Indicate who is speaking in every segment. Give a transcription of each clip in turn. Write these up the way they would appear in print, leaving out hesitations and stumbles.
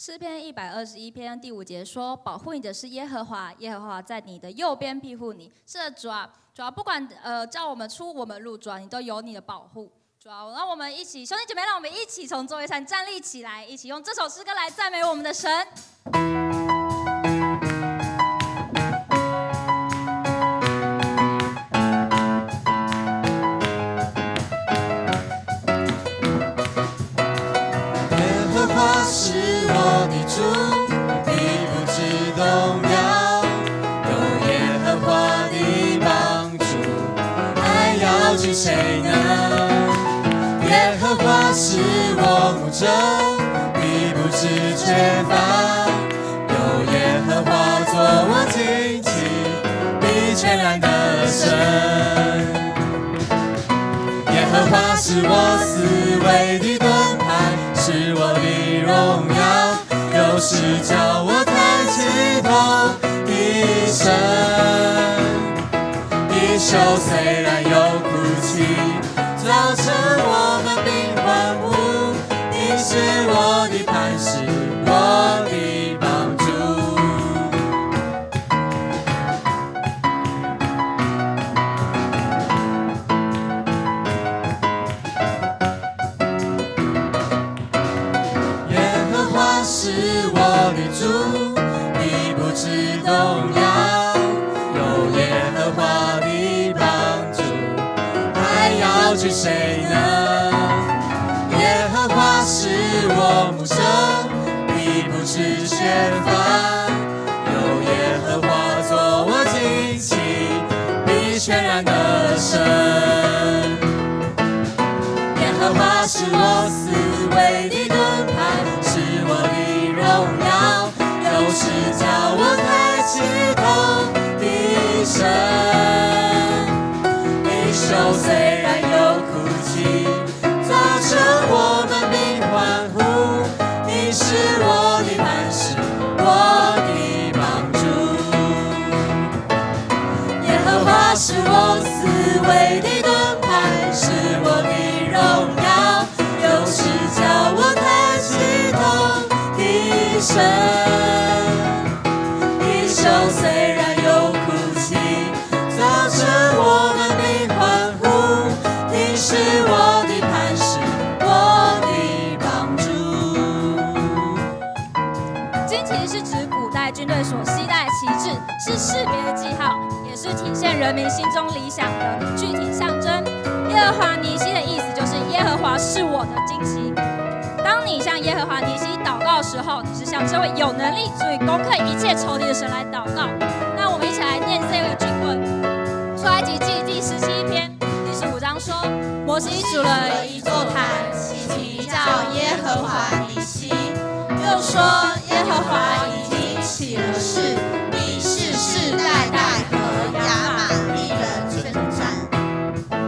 Speaker 1: 诗篇121篇第5节说：“保护你的是耶和华，耶和华在你的右边庇护你。”是的，主啊，不管叫我们出我们入，主啊，你都有你的保护。主啊，让我们一起，兄弟姐妹，让我们一起从座位上站立起来，一起用这首诗歌来赞美我们的神。
Speaker 2: 是我的主，你不知动摇，有耶和华的帮助，还要惧谁呢？耶和华是我牧者，你不知缺乏，有耶和华做我旌旗，你全然的神。耶和华是我思维的盾牌，是我的荣耀，有时叫我抬起头一生。一宿虽然有哭泣，早晨我们并欢呼。你是我的磐石，我的帮助。是我的主，你不知动摇，有耶和华的帮助，还要惧谁呢？耶和华是我牧者，你不知缺乏，有耶和华做我旌旗，你全然的神。耶和华是我思维的盾牌，是我的荣耀，有时叫我抬起头的神。一宿虽然有哭泣，早晨我们并欢呼。你是我的磐石，我的帮助。耶和华是我思维的盾牌，是我的荣耀，有时叫我抬起头的神。一宿虽然有哭泣，早晨我们并欢呼。你是我的磐石，我的帮助。
Speaker 1: 旌旗是指古代军队所携带的旗帜，是识别的记号，也是体现人民心中理想的具体象征。耶和华尼西的意思就是耶和华是我的旌旗。当你向耶和华尼西祷告的时候，你是向这位有能力足以攻克一切仇敌的神来祷告。那我们一起来念这个经文，出埃及记第17篇第15章说：摩西筑了一座坛，其叫耶和华尼西，又说耶和华已经起了誓，必世世代代和亚玛力人征战。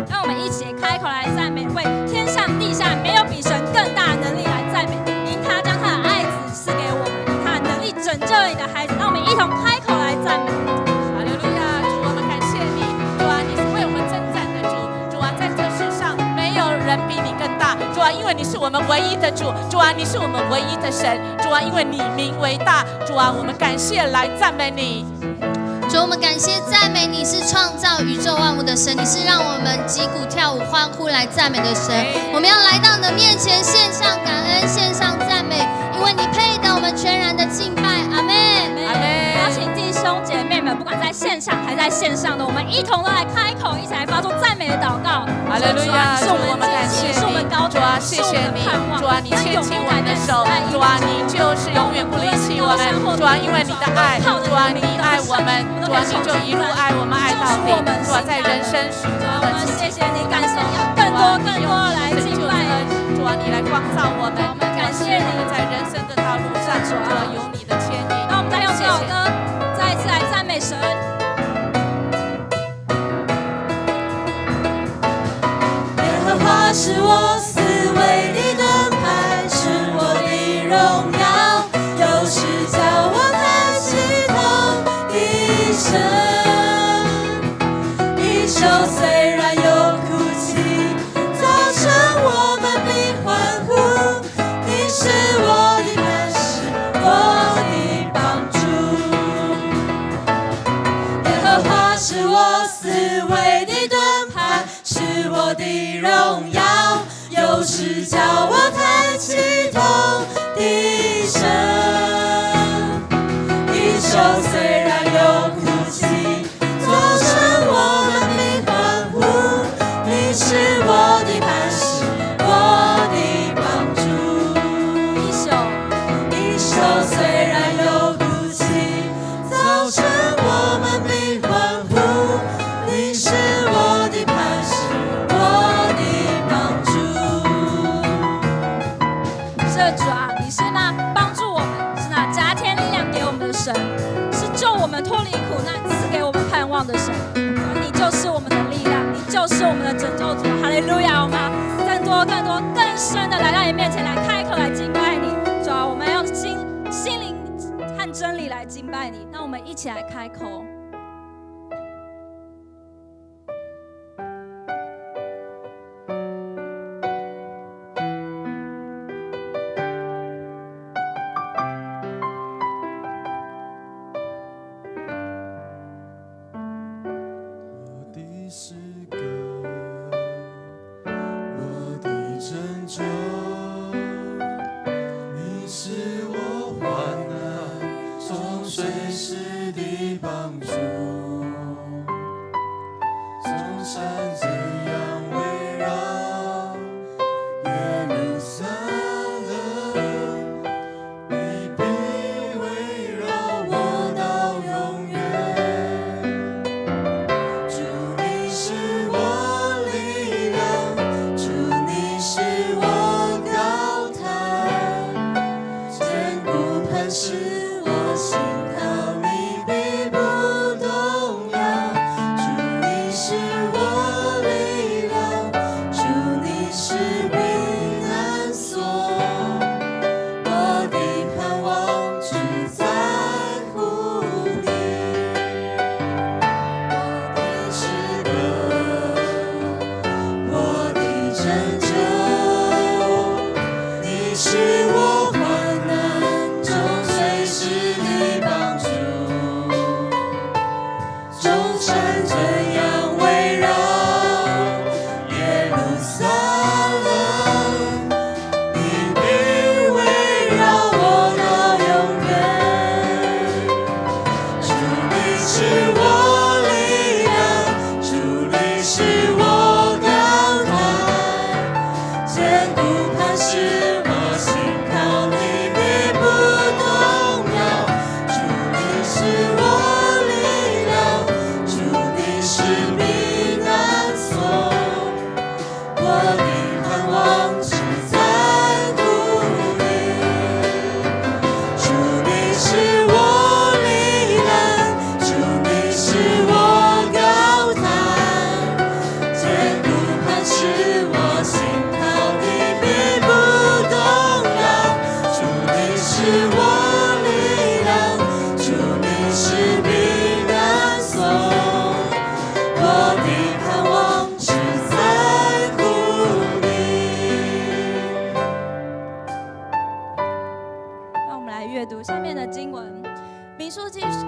Speaker 1: 让我们一起开口来赞美，为天上地下没有比神更大的能力来赞美，因他将他的爱子赐给我们，以他的能力拯救了你的孩子。让我们一同开口来赞美。
Speaker 3: 哈利路亚！主，我们感谢你，主啊，你是为我们征战的主，主啊，在这世上没有人比你更大，主啊，因为你是我们唯一的主，主啊，你是我们唯一的神，主啊，因为你名为大，主啊，我们感谢来赞美你。
Speaker 4: 主，我们感谢赞美你是创造宇宙万物的神，你是让我们击鼓跳舞欢呼来赞美的神。我们要来到你的面前，献上感恩，献上赞美，因为你配得我们全然的敬拜。阿们，
Speaker 1: 阿们。邀请弟兄姐妹们，不管在现场还在线上的，我们一同都来开口，一起来发出赞美的祷告。
Speaker 3: 哈利路亚！主，我们感谢你，
Speaker 1: 是我们高
Speaker 3: 主啊，谢谢你，主啊，你牵起我们的手，主啊，你就是永远不离弃我们，主啊，因为你的爱，主啊，你爱我们，主啊，你就一路爱我们爱到底，主啊，在人生许多的
Speaker 1: 谢谢你，感谢你，更多来敬拜，
Speaker 3: 主啊，你来光照我们，
Speaker 1: 感谢你
Speaker 3: 在人生的道路上，主啊，有你的牵引。
Speaker 1: 那我们再用这首歌再一次来赞美神。
Speaker 2: 耶和华是我思维的盾牌，是我的荣耀，有时叫我抬起头的神。一宿虽然有哭泣，早晨我们并欢呼。你是我的磐石，
Speaker 1: 苦难赐给我们盼望的神。你就是我们的力量，你就是我们的拯救主。哈利路亚！我们更多、更多、更深的来到你面前，来开口来敬拜你。主啊，我们用心灵和真理来敬拜你。那我们一起来开口。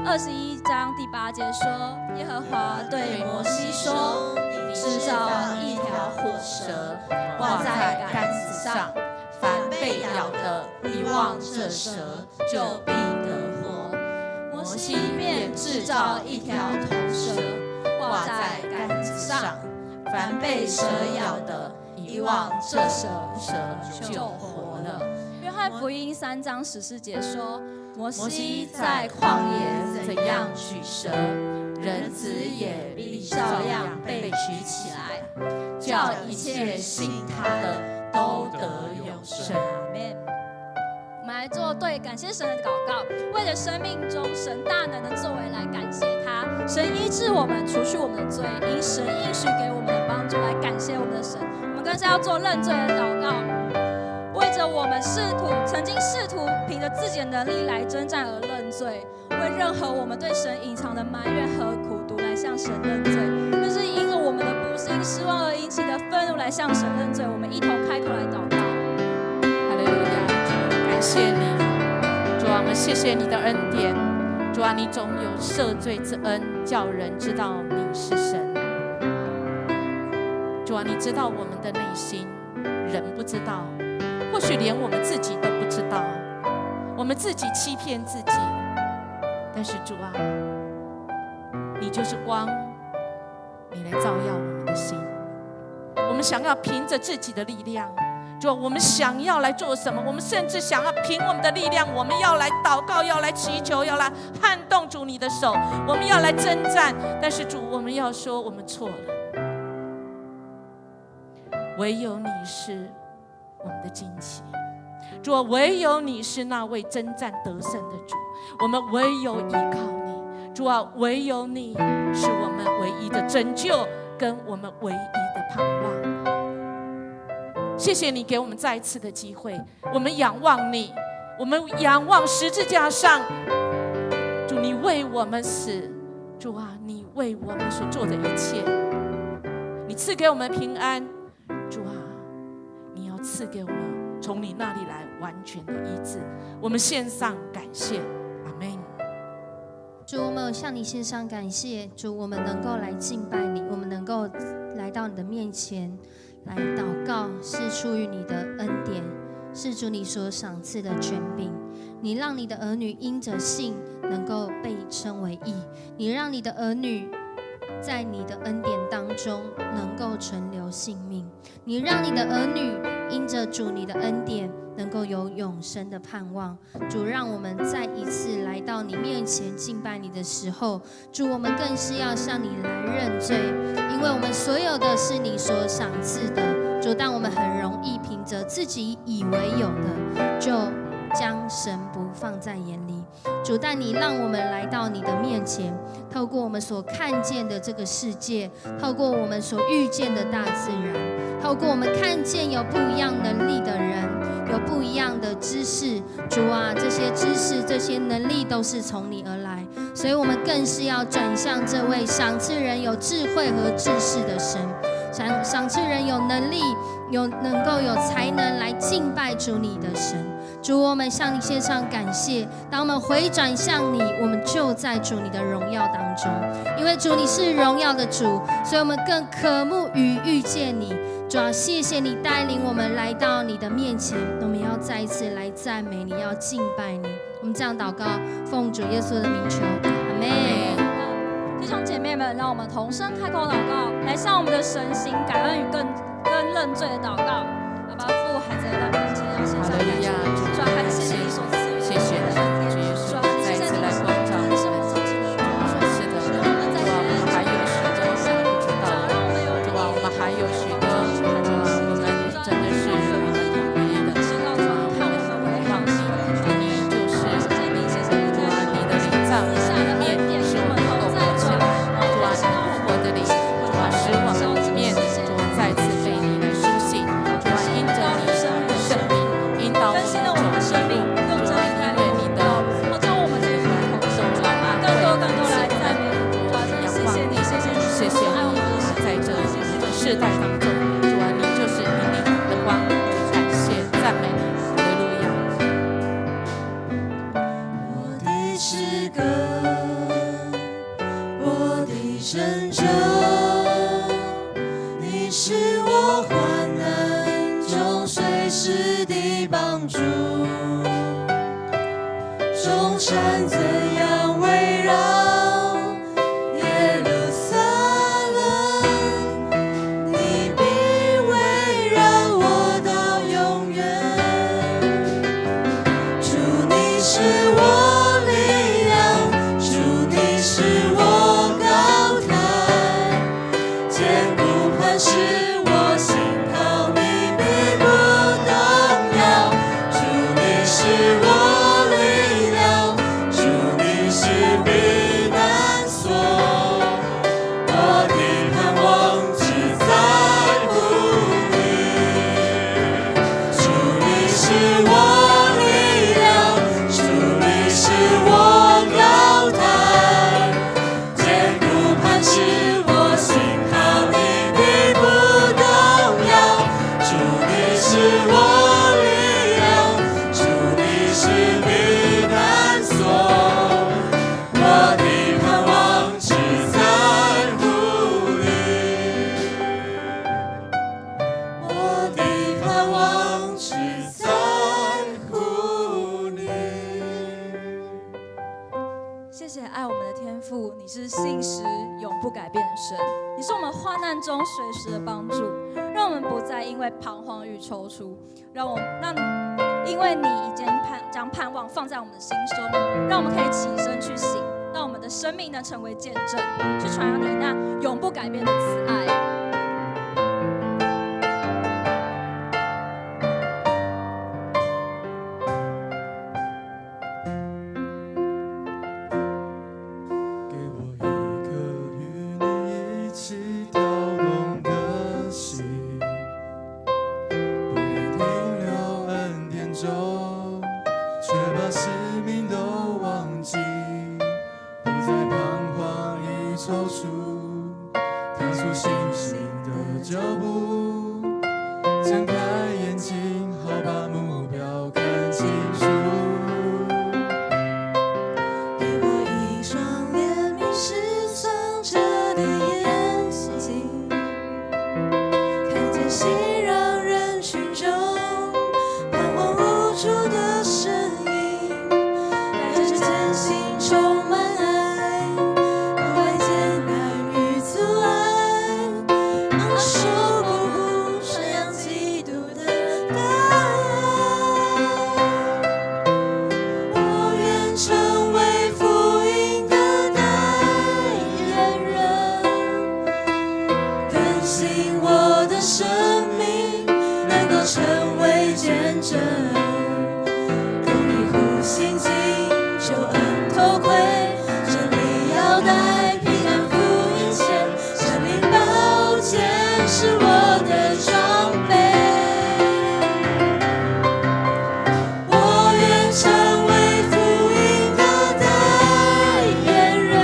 Speaker 1: 21章第8节说，耶和华对摩西说：“你制造一条火蛇，挂在杆子上，凡被咬的，一望这蛇，就必得活。”摩西便制造一条铜蛇，挂在杆子上，凡被蛇咬的，一望这蛇就活了。约翰福音3章14节说，摩西在旷野怎样举蛇，人子也必照样被举起来，叫一切信他的都得永生。阿们。我们来做对感谢神的祷告，为了生命中神大能的作为来感谢他。神医治我们，除去我们的罪，因神应许给我们的帮助来感谢我们的神。我们更是要做认罪的祷告，为着我们曾经试图凭着自己的能力来征战而认罪，为任何我们对神隐藏的埋怨和苦毒来向神认罪，更是因着我们的不幸失望而引起的愤怒来向神认罪。我们一同开口来祷告。
Speaker 3: 哈利路亚！主，我们感谢你，主啊，我们谢谢你的恩典，主啊，你总有赦罪之恩，叫人知道你是神。主啊，你知道我们的内心，人不知道，或许连我们自己都不知道，我们自己欺骗自己。但是主啊，你就是光，你来照耀我们的心。我们想要凭着自己的力量，主啊，我们想要来做什么？我们甚至想要凭我们的力量，我们要来祷告，要来祈求，要来撼动主你的手，我们要来征战。但是主，我们要说我们错了，唯有你是我们的旌旗，主啊，唯有你是那位征战得胜的主，我们唯有依靠你。主啊，唯有你是我们唯一的拯救，跟我们唯一的盼望。谢谢你给我们再一次的机会，我们仰望你，我们仰望十字架上，主你为我们死，主啊，你为我们所做的一切，你赐给我们平安，主啊，你要赐给我们从你那里来完全的医治，我们献上感谢，阿们。
Speaker 4: 主，我们向你献上感谢，主，我们能够来敬拜你，我们能够来到你的面前来祷告，是出于你的恩典，是主你所赏赐的权柄。你让你的儿女因着信能够被称为义，你让你的儿女在你的恩典当中能够存留性命，你让你的儿女因着主你的恩典能够有永生的盼望。主，让我们再一次来到你面前敬拜你的时候，主，我们更是要向你来认罪，因为我们所有的是你所赏赐的。主，但我们很容易凭着自己以为有的，就将神不放在眼里。主，但你让我们来到你的面前，透过我们所看见的这个世界，透过我们所遇见的大自然，透过我们看见有不一样能力的人，有不一样的知识，主啊，这些知识这些能力都是从你而来，所以我们更是要转向这位赏赐人有智慧和知识的神，赏赐人有能力能够有才能来敬拜主你的神。主，我们向你献上感谢，当我们回转向你，我们就在主你的荣耀当中，因为主你是荣耀的主，所以我们更渴慕与遇见你。主啊，谢谢你带领我们来到你的面前，我们要再一次来赞美你，要敬拜你。我们这样祷告，奉主耶稣的名求，阿们。
Speaker 1: 弟兄姐妹们，让我们同声开口祷告，来向我们的神行感恩与更认罪的祷告。阿爸父，孩子来到面前，要献上感谢。主啊，感谢你所赐予
Speaker 3: 谢谢你，主耶稣再一次来光照我们。是的，主啊，我们还有许多我们不知道的，主啊，我们还有许多，主啊，我们真的是唯一的，主啊，看我们为好你，你就是主啊，你的灵在我们里面，使我们能够活起来，主啊，你复活的灵，主啊，使我们里面，主啊，再次被你来苏醒，主啊，因着你的生命引导我们走的路，主啊，因为你的
Speaker 1: 好叫我们可以回头神，主啊，更多来赞美你，主啊，真的谢谢你，谢谢你，
Speaker 3: 谢谢你，在这世代当中，主啊，你就是引领的光，感谢赞美你，哈利路亚。
Speaker 2: 我的诗歌，我的拯救，你是我患难中随时的帮助。众山怎样围绕耶路撒冷，你必围绕我到永远。主，你是我力量，主，你是我高台，坚固磐石我心靠，你必不动摇。主，你是我力量，主，你是避难所，我的盼望只在乎你。主，你是我力量，主，你是我高台，坚固磐石我心靠，你必不动摇。主，你是我力量，主，你是避难所，我的盼望只在乎你，我的盼望只在乎你。
Speaker 1: 谢谢爱我们的天父，你是信实永不改变的神，你是我们患难中随时的帮助，让我们不再因为彷徨与踌躇，因为你已经将盼望放在我们的心中，让我们可以起身去行，让我们的生命能成为见证，去传扬你那永不改变的慈爱。
Speaker 2: 给使命都忘记，不再彷徨与踌躇，踏出信心的脚步，睁开眼睛，好把目标看清楚。
Speaker 5: 给我一双怜悯失丧者的眼睛，看见熙攘人群中彷徨无助的身影，带着真心充满爱，不爱艰难与阻碍，昂首阔步传扬基督的大爱。我愿成为福音的代言人，更新我的生命，能够成为见证。用一壶心境，救恩头盔，真理腰带，平安福音线，生命宝剑是我的装备。我愿成为福音的代言人，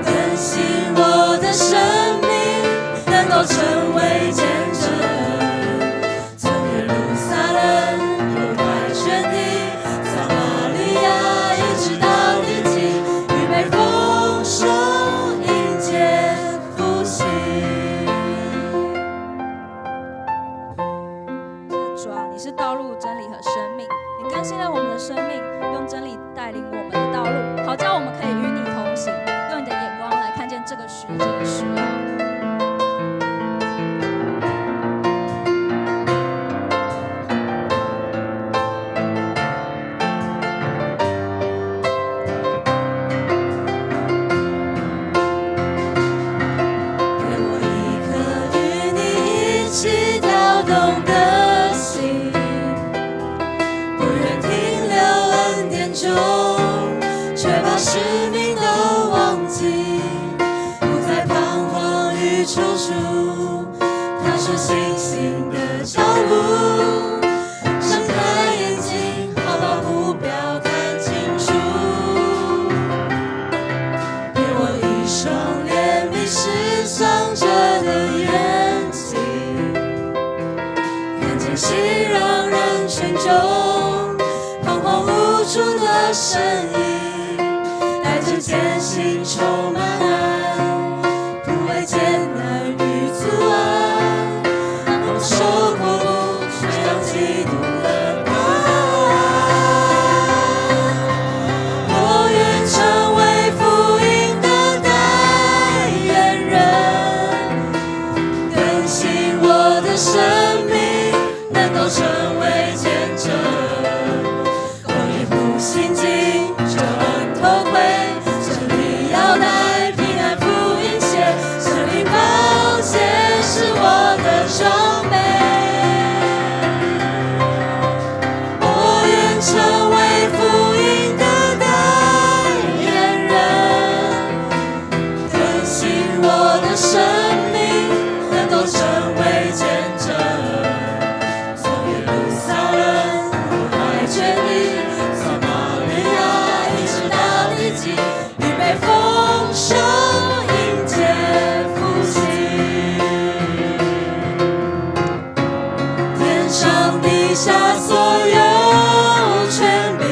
Speaker 5: 更新我的生命，能够成为见证。从耶路撒冷、犹太全地、撒玛利亚，一直到地极，预备丰收，迎接复兴。
Speaker 1: 主啊，你是道路、真理和生命，你更新了我们的生命，用真理带领我们的道路，好叫我们可以与你同行，用你的眼光来看见这个世界的需要。
Speaker 5: 给我一颗与你一起跳动的心，不愿停留恩典中，却把使命都忘记，不再彷徨与踌躇，踏出信心的脚步，睁开眼睛，好把目标看清楚。给我一双怜悯失丧者的眼睛，看见熙攘人群中彷徨无助的身影，带着艰辛充满爱，不畏艰难与阻碍，昂首阔步传扬基督的大爱。我愿成为福音的代言人，更新我的生命，能够成为见证。用一壶心境，救恩头盔，真理腰带，平安福音线，生命宝剑是我的装备。我愿成为福音的代言人，更新我的生命，能够成为见证。从耶路撒冷、犹太全地、撒玛利亚，一直到地极，预备丰收，迎接复兴。天上地下所有权柄，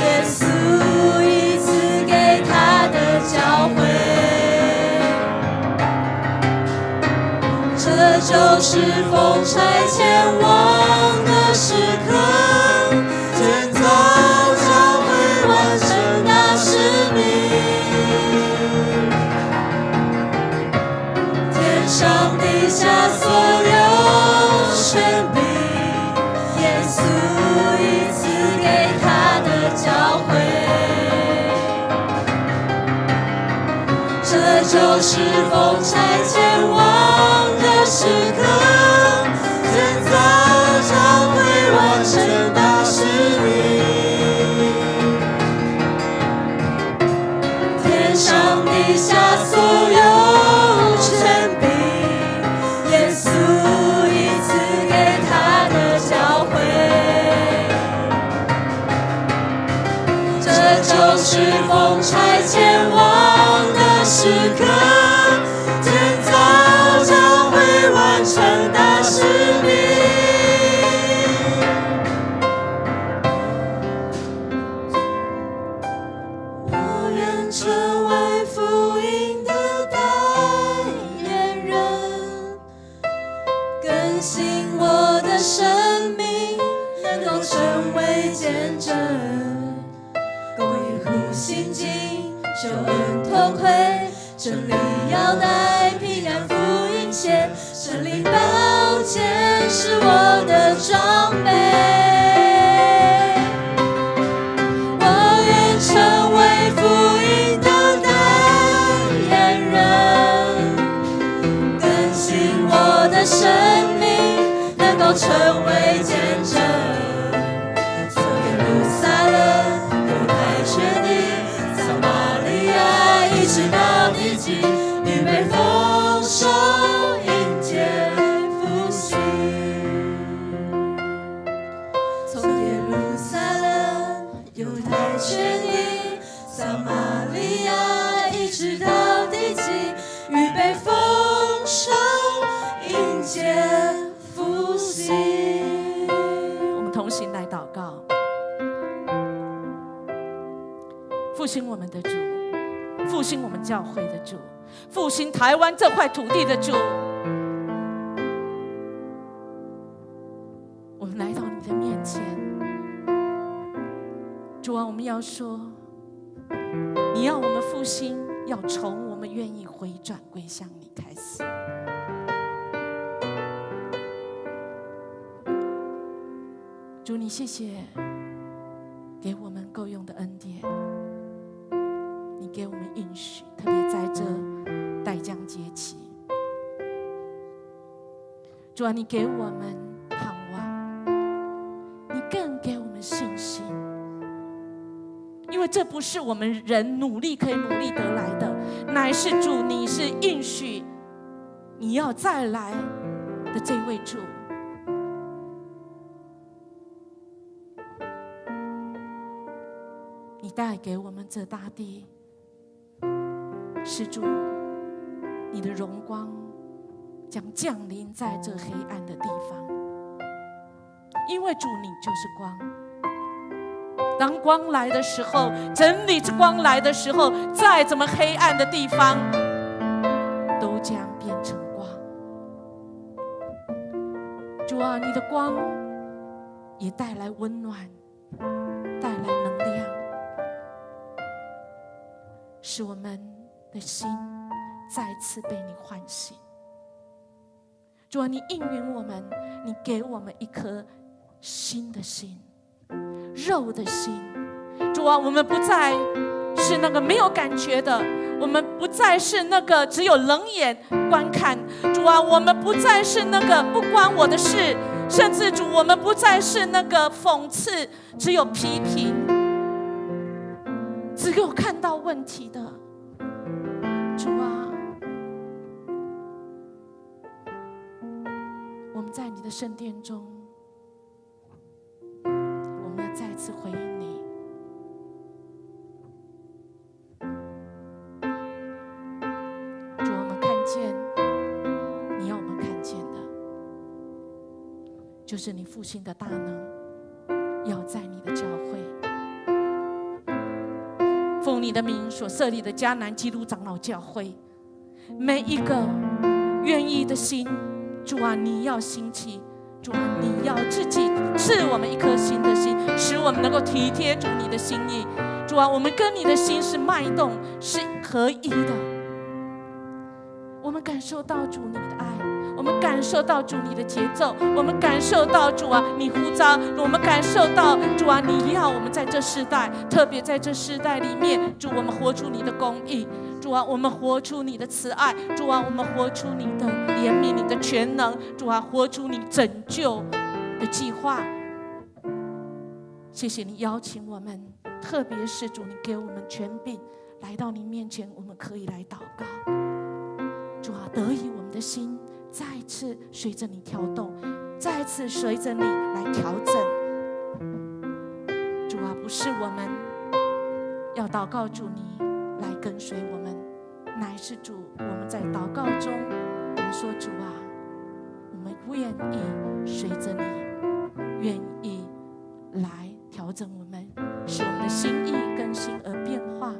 Speaker 5: 耶稣一次给他的教诲，这就是奉差遣往的时刻，建造教会，完成大使命。天上地下所有权柄，耶稣一次给他的教诲，这就是奉差遣往的时刻，建造教会，完成大使命。天上地下所有权柄，耶稣一次给他的教诲，
Speaker 2: 是奉差前往的时刻，建造教会，完成大使命。我愿成为福音的代言人，更新我的生命，能够成为见证。维护心境，救恩头盔，真理腰带，平安福音鞋，真理宝剑是我的装备。我愿成为福音的代言人，更新我的生命，能够成为见证。从耶路撒冷全地，撒玛利亚一直到地极，预备丰收迎接复兴。从耶路撒冷犹太全地，撒玛利亚一直到地极，预备丰收迎接复兴。
Speaker 3: 我们同心来祷告。复兴我们的主，复兴我们教会的主，复兴台湾这块土地的主。我们来到你的面前，主啊，我们要说，你要我们复兴，要从我们愿意回转归向你开始。主，你谢谢给我们够用的恩典，你给我们应许，特别在这待将节期，主啊，你给我们盼望，你更给我们信心，因为这不是我们人努力可以努力得来的，乃是主，你是应许你要再来的这位主。你带给我们这大地，是主你的荣光将降临在这黑暗的地方，因为主你就是光。当光来的时候，真理之光来的时候，再怎么黑暗的地方都将变成光。主啊，你的光也带来温暖，带来能量，使我们的心再次被你唤醒。主啊，你应允我们，你给我们一颗新的心，肉的心。主啊，我们不再是那个没有感觉的，我们不再是那个只有冷眼观看。主啊，我们不再是那个不关我的事，甚至主，我们不再是那个讽刺，只有批评，只有看到问题的。主啊，我们在你的圣殿中，我们要再次回应你。主，我们看见你要我们看见的，就是你复兴的大能要在你的教会，奉你的名所设立的迦南基督长老教会，每一个愿意的心，主啊，你要兴起，主啊，你要自己赐我们一颗新的心，使我们能够体贴主你的心意。主啊，我们跟你的心是脉动，是合一的。我们感受到主你的爱，我们感受到主你的节奏，我们感受到主啊你呼召，我们感受到主啊你要我们在这世代，特别在这世代里面，主我们活出你的公义，主啊我们活出你的慈爱，主啊我们活出你的怜悯，你的全能，主啊活出你拯救的计划。谢谢你邀请我们，特别是主你给我们权柄来到你面前，我们可以来祷告。主啊，得以我们的心再次随着你跳动，再次随着你来调整。主啊，不是我们要祷告主你来跟随我们，乃是主，我们在祷告中，我们说主啊，我们愿意随着你，愿意来调整我们，使我们的心意更新而变化，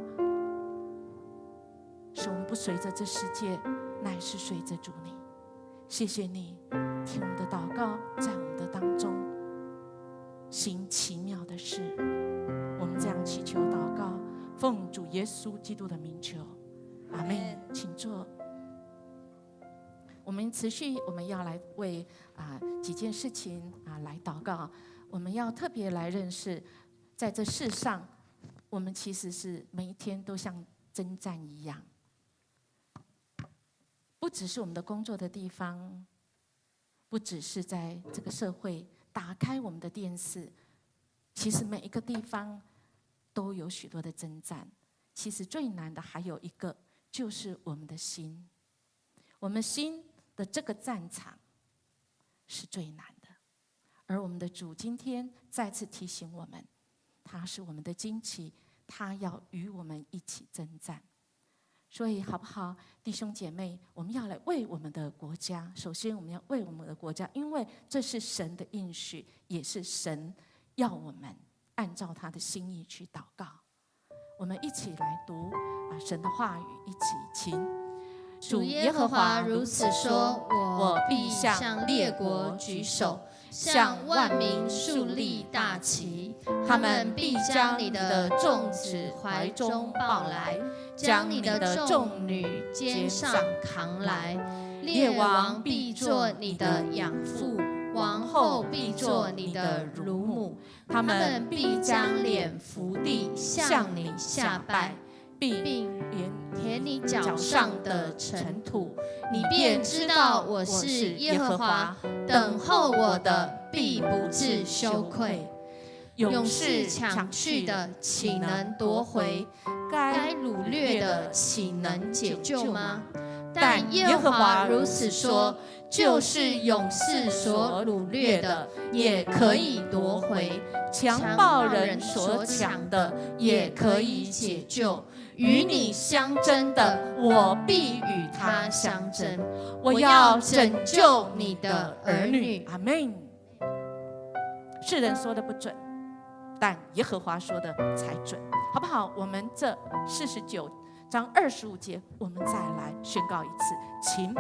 Speaker 3: 使我们不随着这世界，乃是随着主你。谢谢你听我们的祷告，在我们的当中行奇妙的事。我们这样祈求祷告，奉主耶稣基督的名求，阿们。请坐。我们持续，我们要来为几件事情来祷告。我们要特别来认识，在这世上，我们其实是每一天都像征战一样，不只是我们的工作的地方，不只是在这个社会，打开我们的电视，其实每一个地方都有许多的征战。其实最难的还有一个，就是我们的心。我们心的这个战场是最难的，而我们的主今天再次提醒我们，他是我们的旌旗，他要与我们一起征战。所以好不好，弟兄姐妹，我们要来为我们的国家。首先我们要为我们的国家，因为这是神的应许，也是神要我们按照他的心意去祷告。我们一起来读神的话语，一起请。
Speaker 4: 主耶和华如此说：我必向列国举手，向万民树立大旗。他们必将你的众子怀中抱来，将你的众女肩上扛来。列王必做你的养父，王后必做你的乳母。他们必将脸伏地向你下拜，并舔你脚上的尘土，你便知道我是耶和华。等候我的必不致羞愧。勇士抢去的岂能夺回？该掳掠的岂能解救吗？但耶和华如此说，就是勇士所掳掠的，也可以夺回；强暴人所抢的，也可以解救。与你相争的，我必与他相争。我要拯救你的儿女。
Speaker 3: 阿们。世人说的不准，但耶和华说的才准，好不好？我们这49章25节，我们再来宣告一次，请。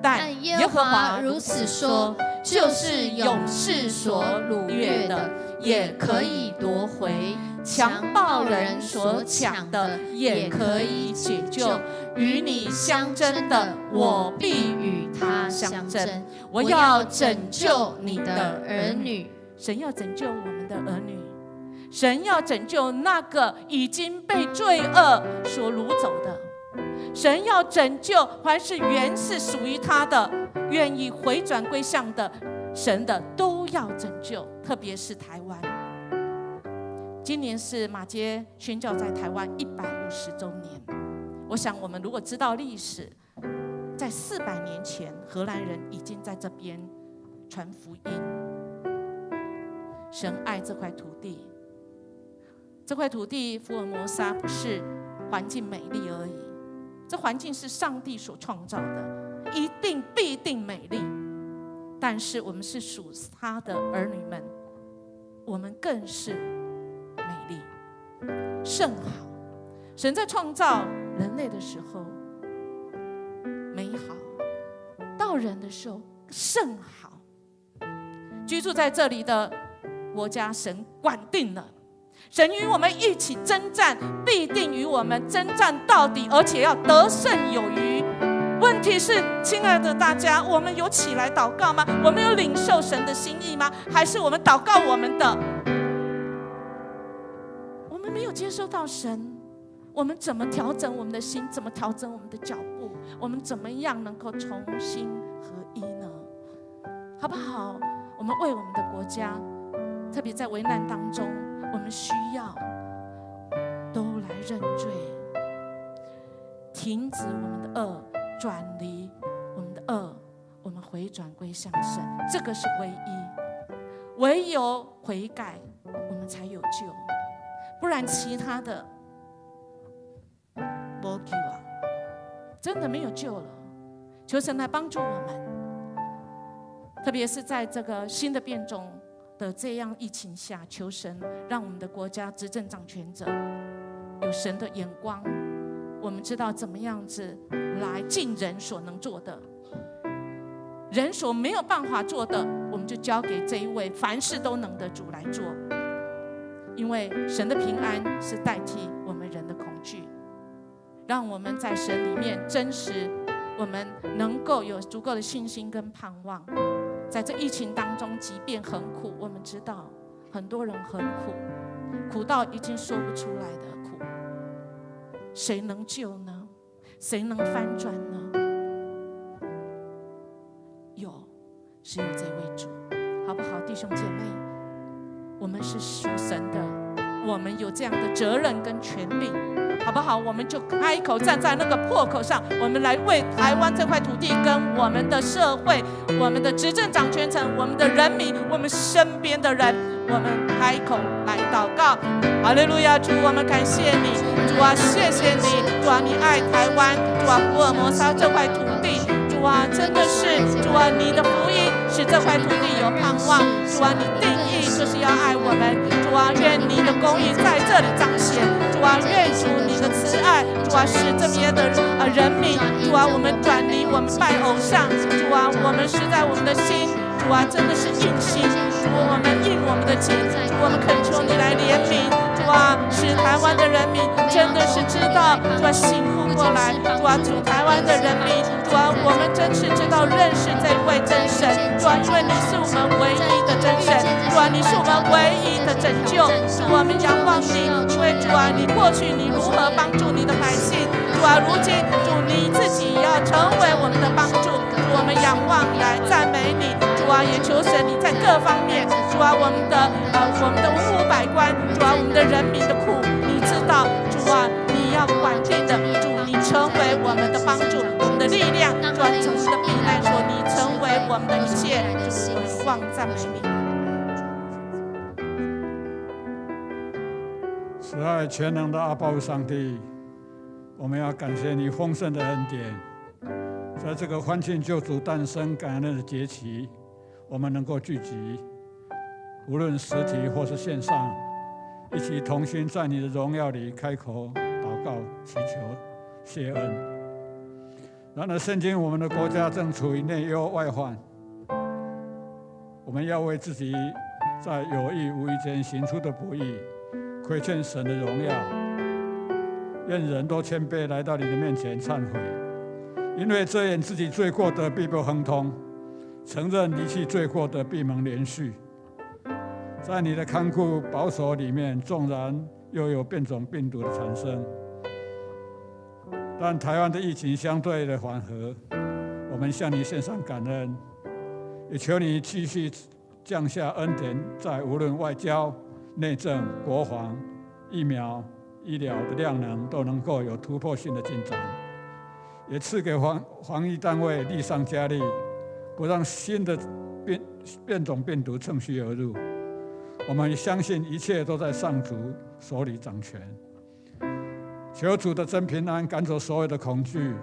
Speaker 4: 但耶和华如此说，就是勇士所掳掠的，也可以夺回；强暴人所抢的，也可以解救。与你相争的，我必与他相争。我要拯救你的儿女。
Speaker 3: 神要拯救我们的儿女，神要拯救那个已经被罪恶所掳走的，神要拯救凡是原是属于他的，愿意回转归向的，神的都要拯救。特别是台湾，今年是马偕宣教在台湾150周年。我想我们如果知道历史，在400年前，荷兰人已经在这边传福音。神爱这块土地，这块土地福尔摩沙不是环境美丽而已，这环境是上帝所创造的，一定必定美丽。但是我们是属他的儿女们，我们更是美丽甚好。神在创造人类的时候美好，到人的时候甚好。居住在这里的国家，神管定了，神与我们一起征战，必定与我们征战到底，而且要得胜有余。问题是，亲爱的大家，我们有起来祷告吗？我们有领受神的心意吗？还是我们祷告我们的，我们没有接受到神？我们怎么调整我们的心？怎么调整我们的脚步？我们怎么样能够重新合一呢？好不好？我们为我们的国家，特别在危难当中，我们需要都来认罪，停止我们的恶，转离我们的恶，我们回转归向神，这个是唯一。唯有悔改，我们才有救，不然其他的真的没有救了。求神来帮助我们，特别是在这个新的变种的这样疫情下，求神让我们的国家执政掌权者有神的眼光，我们知道怎么样子来尽人所能做的，人所没有办法做的，我们就交给这一位凡事都能的主来做。因为神的平安是代替我们人的恐惧，让我们在神里面真实，我们能够有足够的信心跟盼望。在这疫情当中，即便很苦，我们知道很多人很苦，苦到已经说不出来的苦，谁能救呢？谁能翻转呢？只有这位主，好不好，弟兄姐妹？我们是属神的，我们有这样的责任跟权柄，好不好？我们就开口站在那个破口上，我们来为台湾这块土地跟我们的社会、我们的执政掌权层、我们的人民、我们身边的人，我们开口来祷告。哈利路亚！主，我们感谢你，主啊，谢谢你，主啊，你爱台湾，主啊，福尔摩沙这块土地，主啊，真的是，主啊，你的福音使这块土地有盼望，主啊，你定义就是要爱我们，主啊，愿你的公义在这里彰显，主啊，愿主你的慈爱，主啊，使这边的人民，主啊，我们转离我们拜偶像，主啊，我们实在我们的心，主啊，真的是硬心，主啊，我们应我们的情，主我们恳求你来怜悯，主啊，使台湾的人民真的是知道，主啊，醒悟过来，主啊，主台湾的人民，主啊，我们真是知道认识这位真神，主啊，因为你是我们唯一的真神，主啊，你是我们唯一的拯救，主我们仰望你，因为主啊，你过去你如何帮助你的百姓，主啊，如今主你自己要成为我们的帮助，主我们仰望来赞美你，主啊，也求神你在各方面，主啊，我们的文武百官，主啊，我们的人民的苦，你知道，主啊，你要管定的，主你成为我们的帮助，我们的力量，主啊，从我们的避难所，你成为我们的一切，主我们望赞美你。
Speaker 6: 慈爱全能的阿爸父上帝，我们要感谢你丰盛的恩典，在这个欢庆救主诞生感恩的节期，我们能够聚集，无论实体或是线上，一起同心在你的荣耀里开口祷告祈求谢恩。然而圣经我们的国家正处于内忧外患，我们要为自己在有意无意间行出的不义亏欠神的荣耀，愿人都谦卑来到你的面前忏悔，因为遮掩自己罪过的必不亨通，承认离弃罪过的必蒙连续。在你的看顾保守里面，纵然又有变种病毒的产生，但台湾的疫情相对的缓和，我们向你献上感恩，也求你继续降下恩典，在无论外交、内政、国防、疫苗、医疗的量能都能够有突破性的进展，也赐给防疫单位力上加力，不让新的变种病毒趁虚而入。我们相信一切都在上主手里掌权。求主的真平安赶走所有的恐惧，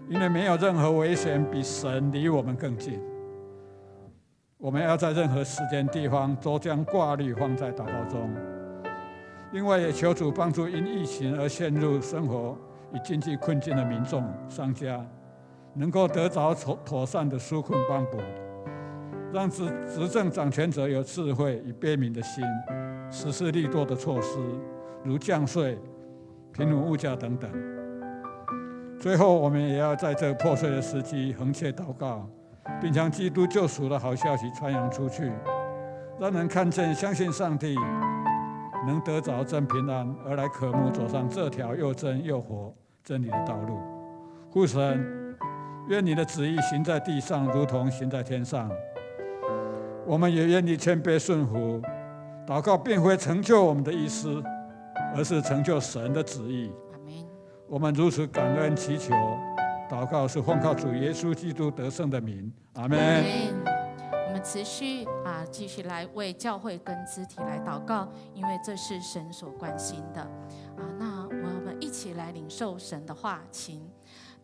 Speaker 6: 因为没有任何危险比神离我们更近。我们要在任何时间地方都将挂虑放在祷告中。另外也求主帮助因疫情而陷入生活与经济困境的民众商家，能够得着妥善的纾困帮补，让执政掌权者有智慧与悲悯的心，实施利多的措施，如降税、平稳物价等等。最后我们也要在这破碎的时期横切祷告，并将基督救赎的好消息传扬出去，让人看见相信上帝能得着真平安，而来渴慕走上这条又真又活真理的道路。父神，愿你的旨意行在地上，如同行在天上。我们也愿意谦卑顺服，祷告并非成就我们的意思，而是成就神的旨意。我们如此感恩祈求祷告，是奉靠主耶稣基督得胜的名，阿们。
Speaker 3: 我们持续继续来为教会跟肢体来祷告，因为这是神所关心的那我们一起来领受神的话，请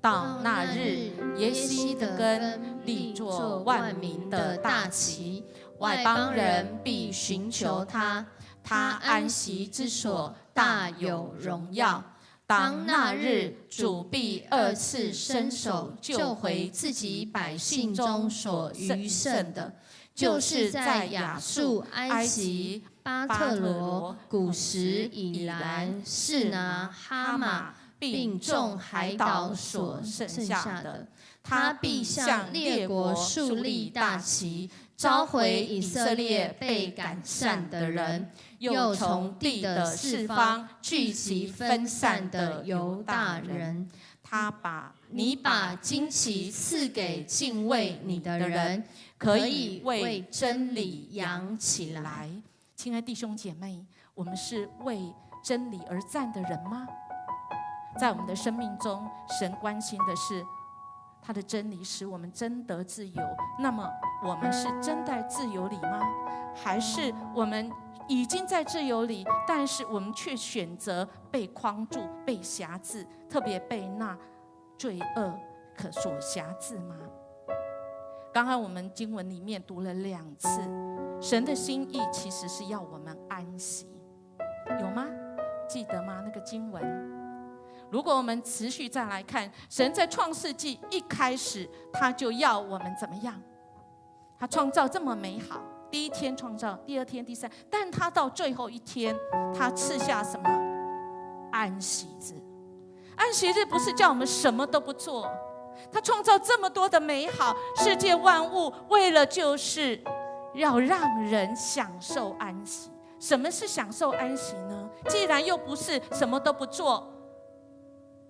Speaker 3: 到那日，耶西的根立作万民的大旗，外邦人必寻求他，他安息之所大有荣耀。当那日，主必二次伸手救回自己百姓中所余剩的，就是在亚述、埃及、
Speaker 4: 巴特罗、古实、以兰、示拿、哈马，并众海岛所剩下的。他必向列国树立大旗，召回以色列被赶散的人，又从地的四方聚集分散的犹大人。你把旌旗赐给敬畏你的人，可以为真理扬起来。
Speaker 3: 亲爱的弟兄姐妹，我们是为真理而战的人吗？在我们的生命中，神关心的是他的真理使我们真得自由。那么我们是真在自由里吗？还是我们已经在自由里，但是我们却选择被框住、被辖制，特别被那罪恶所辖制吗？刚刚我们经文里面读了2次，神的心意其实是要我们安息，有吗？记得吗？那个经文。如果我们持续再来看，神在创世纪一开始，他就要我们怎么样？他创造这么美好，第1天创造，第2天、第3，但他到最后1天，他赐下什么？安息日。安息日不是叫我们什么都不做，他创造这么多的美好，世界万物，为了就是要让人享受安息。什么是享受安息呢？既然又不是什么都不做，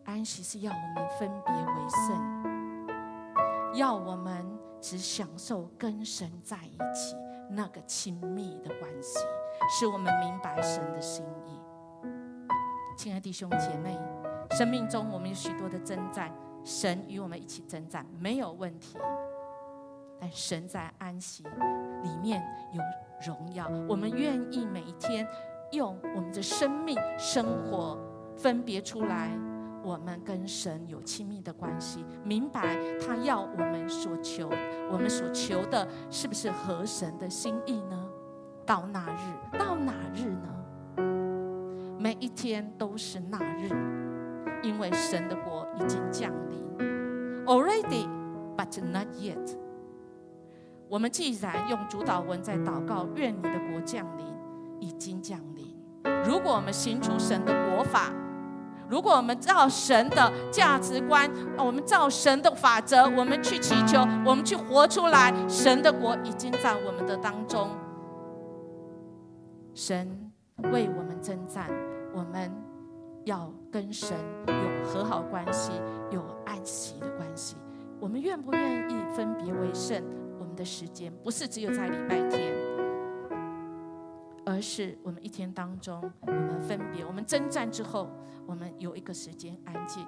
Speaker 3: 安息是要我们分别为圣，要我们只享受跟神在一起那个亲密的关系，使我们明白神的心意。亲爱的弟兄姐妹，生命中我们有许多的征战，神与我们一起征战没有问题，但神在安息里面有荣耀。我们愿意每一天用我们的生命生活分别出来，我们跟神有亲密的关系，明白他要我们所求的是不是合神的心意呢？到哪日呢？每一天都是那日，因为神的国已经降临 ，already but not yet。我们既然用主祷文在祷告，愿你的国降临，已经降临。如果我们行出神的国法，如果我们照神的价值观，我们照神的法则，我们去祈求，我们去活出来，神的国已经在我们的当中。神为我们征战，我们要跟神有和好关系，有安息的关系。我们愿不愿意分别为圣？我们的时间不是只有在礼拜天，而是我们一天当中，我们分别，我们征战之后，我们有一个时间安静，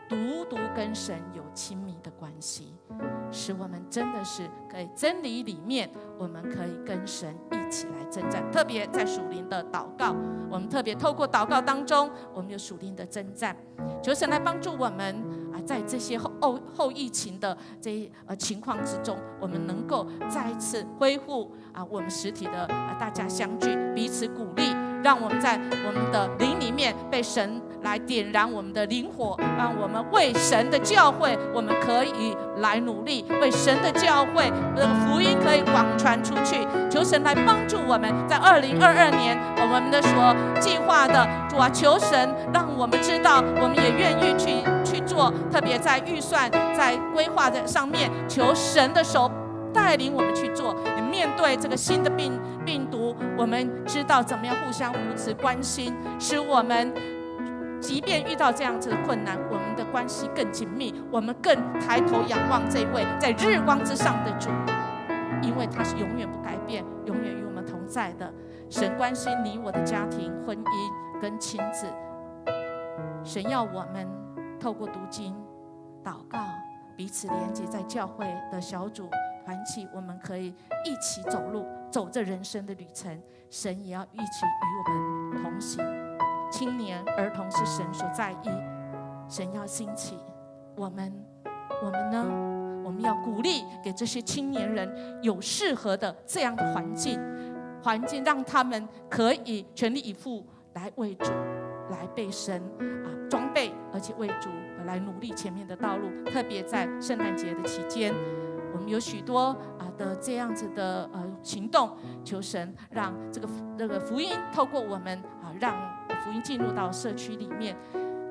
Speaker 3: 独独跟神有亲密的关系，使我们真的是可以真理里面，我们可以跟神一起来征战。特别在属灵的祷告，我们特别透过祷告当中，我们有属灵的征战，求神来帮助我们在这些后疫情的这些情况之中，我们能够再一次恢复我们实体的大家相聚，彼此鼓励，让我们在我们的灵里面被神来点燃我们的灵火，让我们为神的教会，我们可以来努力，为神的教会福音可以广传出去。求神来帮助我们，在2022年我们的所计划的主求神让我们知道，我们也愿意去做，特别在预算在规划的上面，求神的手带领我们去做。面对这个新的病毒，我们知道怎么样互相扶持关心，使我们即便遇到这样子的困难，我们的关系更紧密，我们更抬头仰望这位在日光之上的主，因为他是永远不改变，永远与我们同在的。神关心你我的家庭、婚姻跟亲子，神要我们透过读经、祷告，彼此连接，在教会的小组团契，我们可以一起走路，走这人生的旅程。神也要一起与我们同行。青年儿童是神所在意，神要兴起我们呢？我们要鼓励给这些青年人有适合的这样的环境，让他们可以全力以赴来为主，来被神装备，而且为主来努力前面的道路。特别在圣诞节的期间，我们有许多的这样子的行动，求神让这个福音透过我们让福音进入到社区里面，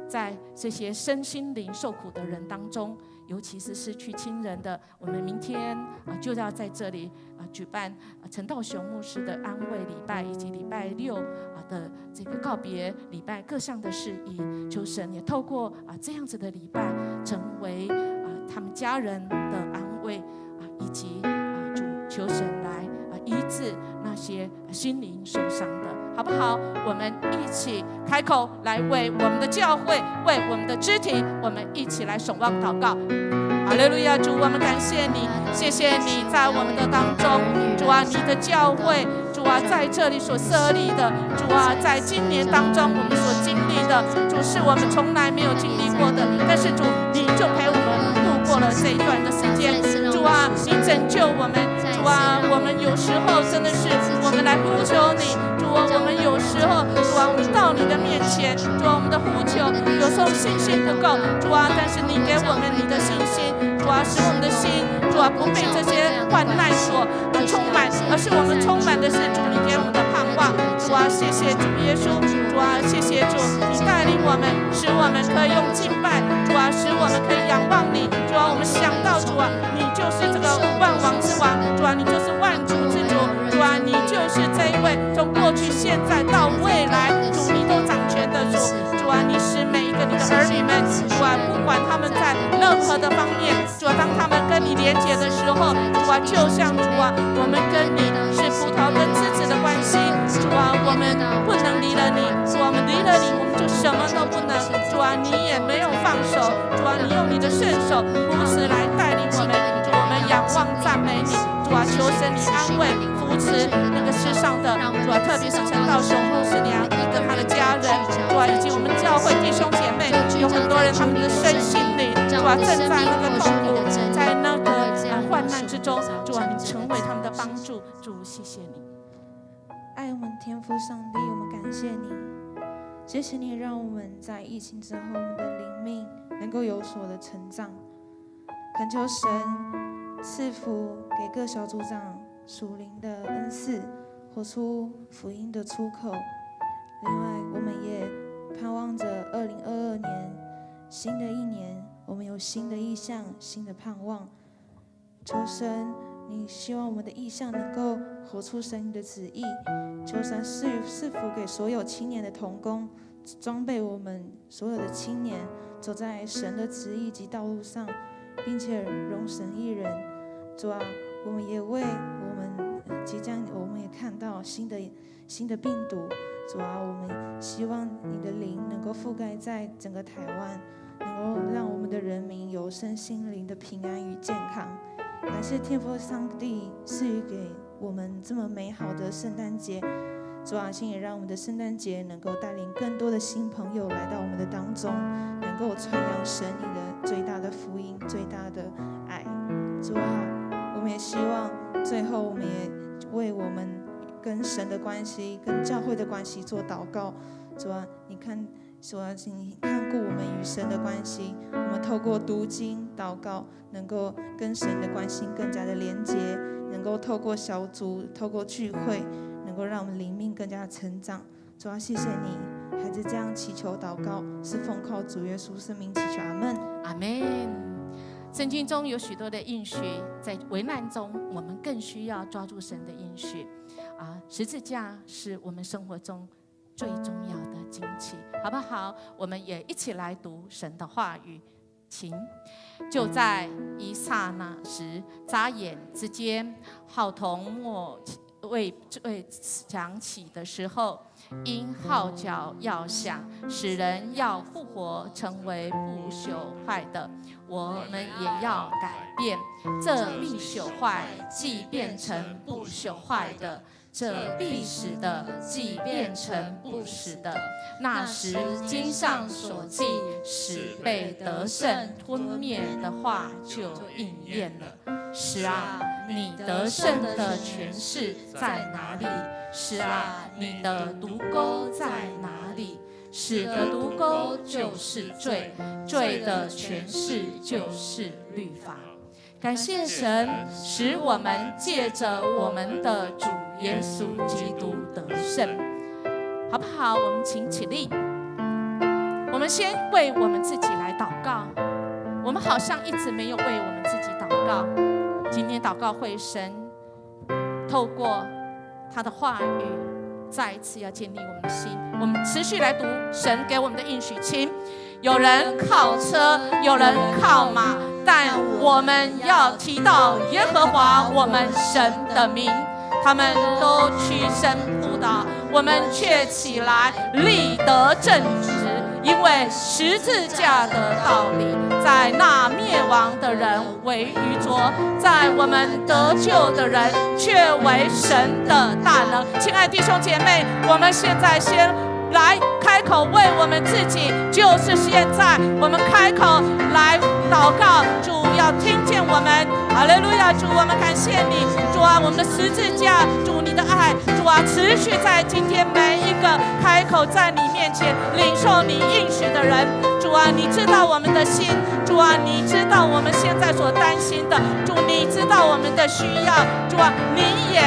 Speaker 3: 在这些身心灵受苦的人当中，尤其是失去亲人的，我们明天就要在这里举办陈道雄牧师的安慰礼拜，以及礼拜6的这个告别礼拜各项的事宜。求神也透过这样子的礼拜，成为他们家人的安慰以及主求神来医治那些心灵受伤的，好不好？我们一起开口来为我们的教会，为我们的肢体，我们一起来守望祷告。哈利路亚！主，我们感谢你，谢谢你在我们的当中，主啊，你的教会，主啊，在这里所设立的，主啊，在今年当中我们所经历的，主是我们从来没有经历过的，但是主，你就陪我们度过了这一段的时间，主啊，你拯救我们，主啊，我们有时候真的是我们来呼求你，主啊，我们有时候，主啊，我们到你的面前，主啊，我们的呼求有时候信心不够，主啊，但是你给我们你的信心。主啊，使我们的心，主啊，不被这些患难所充满，而是我们充满的是主你给我们的盼望。主啊，谢谢主耶稣，主啊，谢谢主，你带领我们，使我们可以用敬拜，主啊，使我们可以仰望你。主啊，我们想到主啊，你就是这个万王之王，主啊，你就是万主之主，主啊，你就是这一位从过去、现在到未来，主你都掌权的主。主啊，你使每一个你的儿女们，主啊，不管他们在任何的方面，主啊，当他们跟你连结的时候，主啊，就像主啊，我们跟你是葡萄跟枝子的关系，主啊，我们不能离了你，主啊，我们离了你，我们就什么都不能，主啊，你也没有放手，主啊，你用你的圣手扶持来带领我们，主，我们仰望赞美你，主啊，求神你安慰扶持那个世上的，主啊，特别是陈道雄牧师娘跟他的家人，主啊，以及我们教会弟兄姐妹，有很多人他们的身心灵，主啊，正在那个痛苦，在那个患难之中，主啊，你成为他们的帮助，主，谢谢你。
Speaker 5: 爱我们天父上帝，我们感谢你，谢谢你让我们在疫情之后，我们的灵命能够有所的成长。恳求神赐福给各小组长属灵的恩赐，活出福音的出口。另外，我们也盼望着2022年新的一年，我们有新的意向、新的盼望。求神，你希望我们的意向能够活出神你的旨意。求神赐福给所有青年的同工，装备我们所有的青年走在神的旨意及道路上，并且容神一人。主啊，我们也为我们我们也看到新的病毒。主啊，我们希望你的灵能够覆盖在整个台湾，能够让我们的人民有身心灵的平安与健康。感谢天父上帝赐予给我们这么美好的圣诞节。主啊，请也让我们的圣诞节能够带领更多的新朋友来到我们的当中，能够传扬神你的最大的福音、最大的爱。主啊，我们也希望最后我们也为我们跟神的关系、跟教会的关系做祷告。主啊，主啊，请你看顾我们与神的关系，我们透过读经、祷告，能够跟神的关系更加的连结，能够透过小组、透过聚会，能够让我们灵命更加的成长。主啊，谢谢你，孩子这样祈求祷告，是奉靠主耶稣圣名祈求，阿们。
Speaker 3: 阿们。圣经中有许多的应许，在危难中，我们更需要抓住神的应许。十字架是我们生活中最重要的惊奇，好不好？我们也一起来读神的话语。请，就在一刹那时，眨眼之间，号筒未响起的时候，因号角要响，使人要复活，成为不朽坏的，我们也要改变。这必朽坏既变成不朽坏的，这必死的既变成不死的。那时经上所记死被得胜吞灭的话就应验了。是啊，你得胜的权势在哪里？是啊，你的毒钩在哪里？死的毒钩就是罪，罪的权势就是律法。感谢神，使我们借着我们的主耶稣基督得胜，好不好？我们请起立，我们先为我们自己来祷告。我们好像一直没有为我们自己祷告。今天祷告会，神透过他的话语，再一次要建立我们的心。我们持续来读神给我们的应许，请。有人靠车，有人靠马，但我们要提到耶和华我们神的名。他们都屈身扑倒，我们却起来立得正直。因为十字架的道理，在那灭亡的人为愚拙，在我们得救的人却为神的大能。亲爱的弟兄姐妹，我们现在先来开口为我们自己，就是现在我们开口来祷告，主要听见我们。哈利路亚，主，我们感谢你，主啊，我们的十字架，主你的爱，主啊，持续在今天每一个开口在你面前领受你应许的人。主啊，你知道我们的心，主啊，你知道我们现在所担心的，主你知道我们的需要，主啊，你也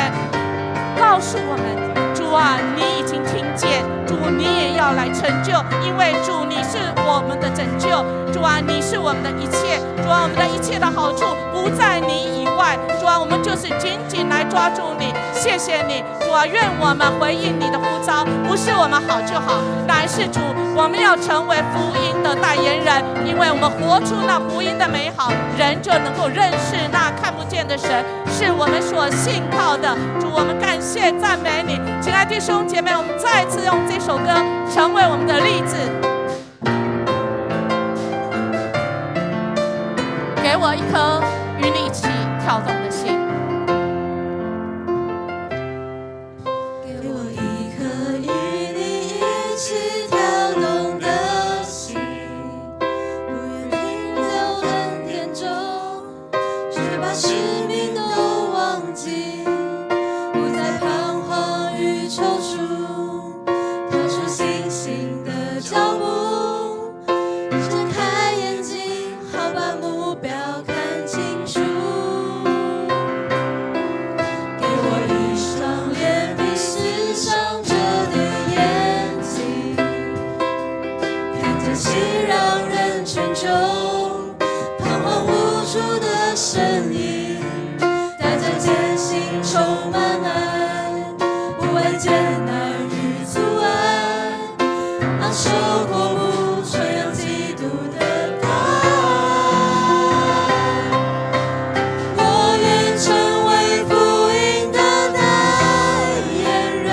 Speaker 3: 告诉我们，主啊，你已经听见，主你也要来成就，因为主你是我们的拯救，主啊，你是我们的一切，主啊，我们的一切的好处不在你以外，主啊，我们就是紧紧来抓住你。谢谢你，主啊，愿我们回应你的呼召，不是我们好就好，乃是主，我们要成为福音的代言人，因为我们活出那福音的美好，人就能够认识那看不见的神，是我们所信靠的。主，我们感谢赞美你。亲爱的弟兄姐妹，我们再次用这首歌成为我们的励志。给我一颗与你一起跳动的心，
Speaker 5: 给我一颗与你一起跳动的心，不愿停留恩典中，却把使命都忘记，不再彷徨与踌躇，跳出信心的脚步，睁开眼睛，好把目标看清楚。给我一双怜悯世上着的眼睛，看见熙攘人群中彷徨无助的身影，带着艰辛充满爱，不畏艰难与阻碍，昂首阔步传扬基督的爱。我愿成为福音的代言人，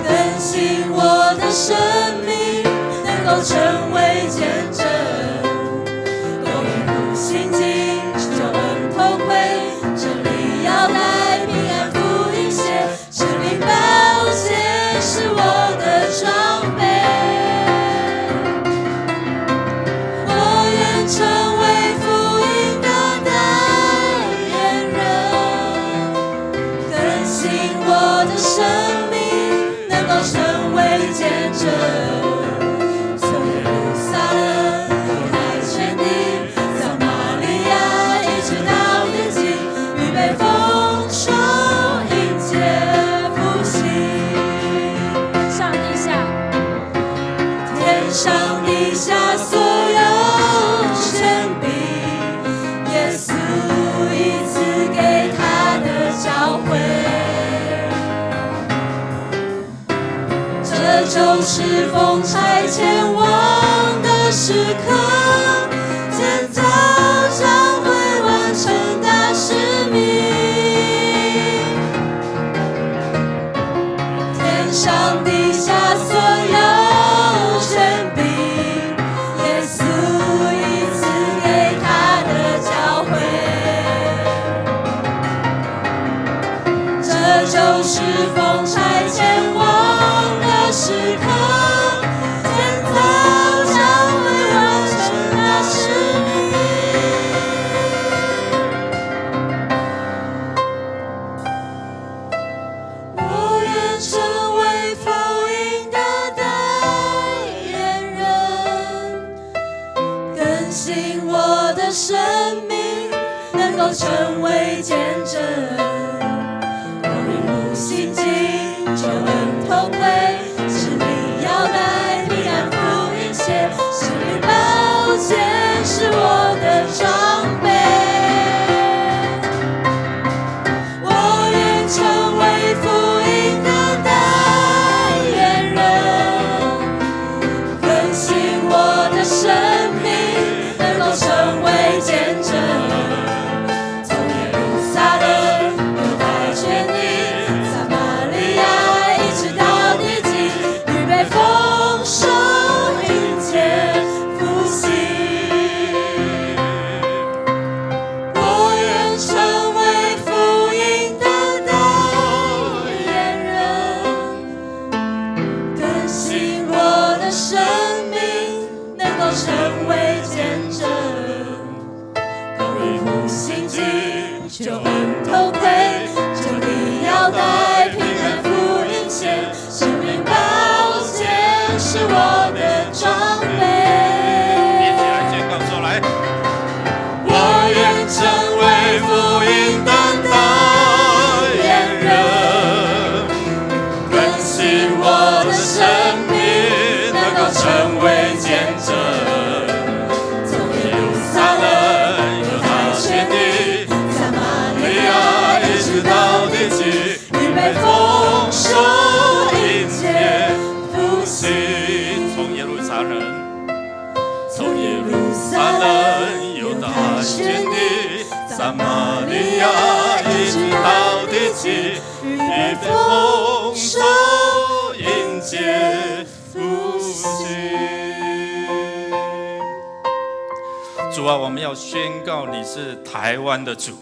Speaker 5: 更新我的生命，能够成为见证，多一苦心经，救恩头盔，真理腰带，平安福音鞋，生命宝剑是我的装备。我愿成为福音的代言人，更新我的生命，能够成为见证。从耶路撒冷离开全地，撒玛利亚一直到边境，预备丰收，迎接复兴。
Speaker 1: 上地下，
Speaker 5: 天上地下所有权柄，耶稣一次给他的教诲，这就是奉差遣往的时刻，建造教会，完成大使命。天上地下所有权柄，耶稣一次给他的教诲，这生命能够成为见证。公义不心惊，救恩同归，使你腰带平安福音鞋，使你宝剑是我的装备。我愿成为福音的代言人，更新我的生命能够成为见证。从耶路撒冷、犹太全地、撒玛利亚，一直到地极，预备丰收迎接复兴。我愿成为福音的代言人，更新我的生命能够成为见证。公义不心惊，救恩同归，这里腰带平安福音鞋，生命宝剑是我的装备。
Speaker 2: 一起来宣告说来，我愿成为福音的代言人，更新我的生命能够成为见证。从耶路撒冷、犹太全地、撒玛利亚，一直到地极，预备丰收迎接复兴。从耶路撒冷。从耶路撒冷、犹大全地、撒玛利亚，一直到地极，预备丰收迎接复兴。主啊，我们要宣告你是台湾的主，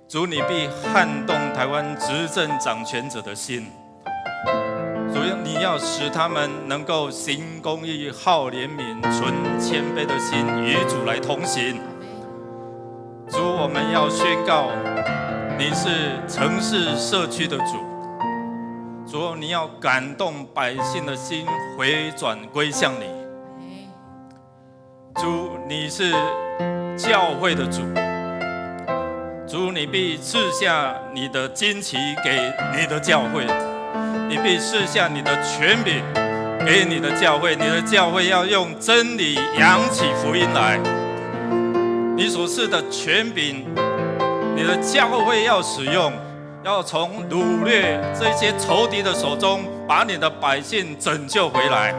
Speaker 2: 主你必撼动台湾执政掌权者的心。主，你要使他们能够行公义、好怜悯、存谦卑的心，与主来同行。主，我们要宣告，你是城市社区的主。主，你要感动百姓的心，回转归向你。主，你是教会的主。主，你必赐下你的旌旗给你的教会。你必赐下你的权柄给你的教会，你的教会要用真理扬起福音来。你所赐的权柄，你的教会要使用，要从掳掠这些仇敌的手中，把你的百姓拯救回来，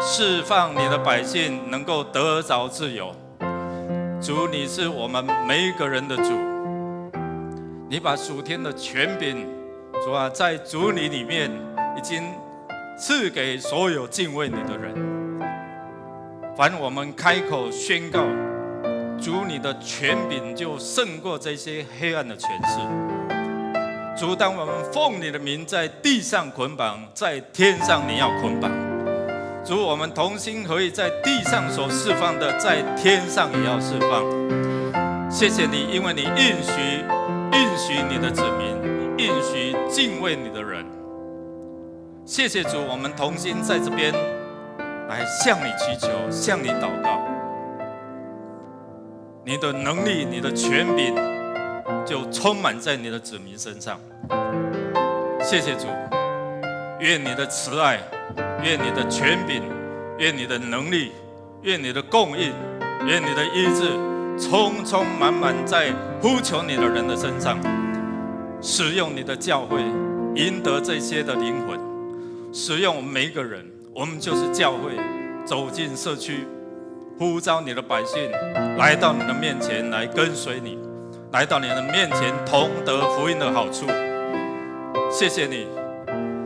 Speaker 2: 释放你的百姓能够得着自由。主，你是我们每一个人的主，你把属天的权柄，主啊，在主你里面已经赐给所有敬畏你的人。凡我们开口宣告，主你的权柄就胜过这些黑暗的权势。主，当我们奉你的名在地上捆绑，在天上你要捆绑。主，我们同心合意，在地上所释放的，在天上也要释放。谢谢你，因为你应许你的子民，应许敬畏你的人。谢谢主，我们同心在这边来向你祈求，向你祷告。你的能力，你的权柄就充满在你的子民身上。谢谢主，愿你的慈爱，愿你的权柄，愿你的能力，愿你的供应，愿你的医治充充满满在呼求你的人的身上，使用你的教会赢得这些的灵魂，使用我们每一个人，我们就是教会，走进社区，呼召你的百姓来到你的面前来跟随你，来到你的面前同得福音的好处。谢谢你，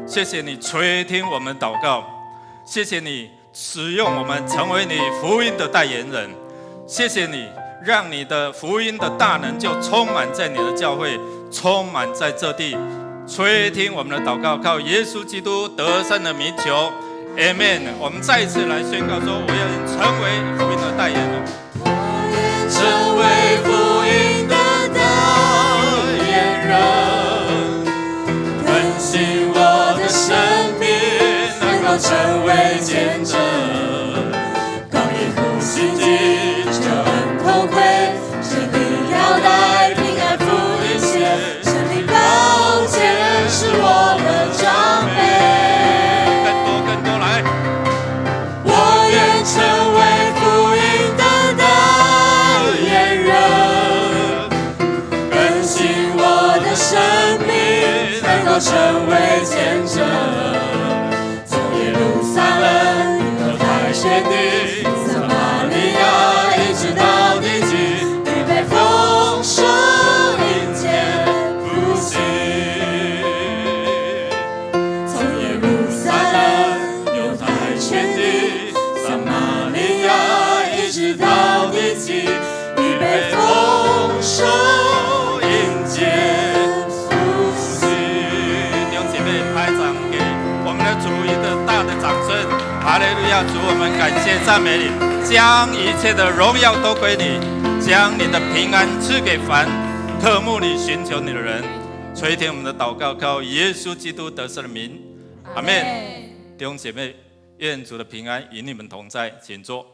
Speaker 2: 谢谢你垂听我们祷告，谢谢你使用我们成为你福音的代言人，谢谢你让你的福音的大能就充满在你的教会，充满在这地。垂听我们的祷告，靠耶稣基督得胜的名求 Amen。 我们再一次来宣告说，我要成为福音的代言人，
Speaker 5: 成为福音的代言人，更新我的生命能够成为见证，公义不心惊，救恩头盔，
Speaker 2: 全地，撒玛利亚一直到地极，预备丰收迎接复兴。从耶路撒冷，犹太全地，撒玛利亚一直到地极，预备丰收迎接复兴。弟兄姐妹，拍掌给我们的主一个大的掌声！哈利路亚！主，我们感谢赞美你，将一切的荣耀都归你，将你的平安赐给凡渴慕你、寻求你的人。垂听我们的祷告，靠耶稣基督得胜的名，阿们。弟兄姐妹，愿主的平安与你们同在，请坐。